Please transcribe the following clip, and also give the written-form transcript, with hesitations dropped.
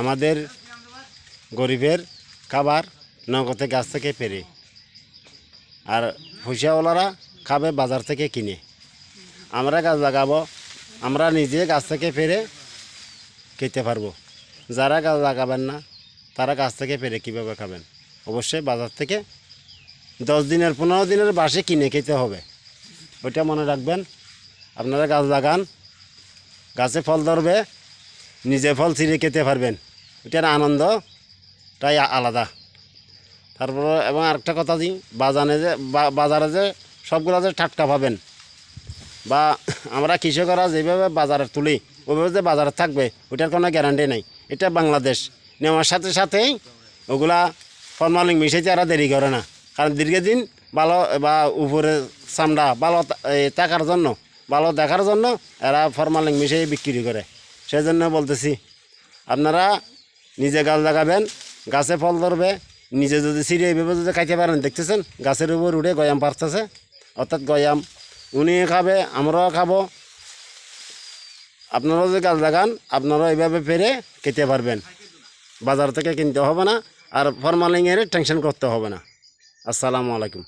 আমাদের গরিবের খাবার নগদে গাছ থেকে পেরে, আর পয়সাওয়ালারা খাবে বাজার থেকে কিনে। আমরা গাছ লাগাবো, আমরা নিজে গাছ থেকে পেরে খেতে পারবো। যারা গাছ লাগাবেন না তারা গাছ থেকে পেরে কীভাবে খাবেন? অবশ্যই বাজার থেকে 10 দিনের 15 দিনের বাসে কিনে খেতে হবে। ওইটা মনে রাখবেন। আপনারা গাছ লাগান, গাছে ফল ধরবে, নিজে ফল ছিঁড়ে খেতে পারবেন। ওইটার আনন্দটাই আলাদা। তারপরে এবং আরেকটা কথা দিই, বাজারে যে সবগুলো যে টাটকা পাবেন, বা আমরা কৃষকরা যেভাবে বাজারে তুলি ওইভাবে যে বাজারে থাকবে ওইটার কোনো গ্যারান্টি নেই। এটা বাংলাদেশ নেওয়ার সাথে সাথেই ওগুলা ফরমালিন মিশাইতে এরা দেরি করে না, কারণ দীর্ঘদিন ভালো বা উপরে চামড়া ভালো থাকার জন্য, ভালো দেখার জন্য এরা ফরমালিন মিশিয়ে বিক্রি করে। সেই জন্য বলতেছি, আপনারা নিজে গাছ লাগাবেন, গাছে ফল ধরবে, নিজে যদি ছিঁড়ে এইভাবে যদি খাইতে পারেন। দেখতেছেন গাছের উপর উঠে গয়াম পারতেছে, অর্থাৎ গয়াম উনি খাবে, আমরাও খাবো। আপনারাও যদি গাছ লাগান আপনারাও এইভাবে পেরে খেতে পারবেন। বাজার থেকে কিনতে হবে না, আর ফরমালিনের টেনশন করতে হবে না। আসসালামু আলাইকুম।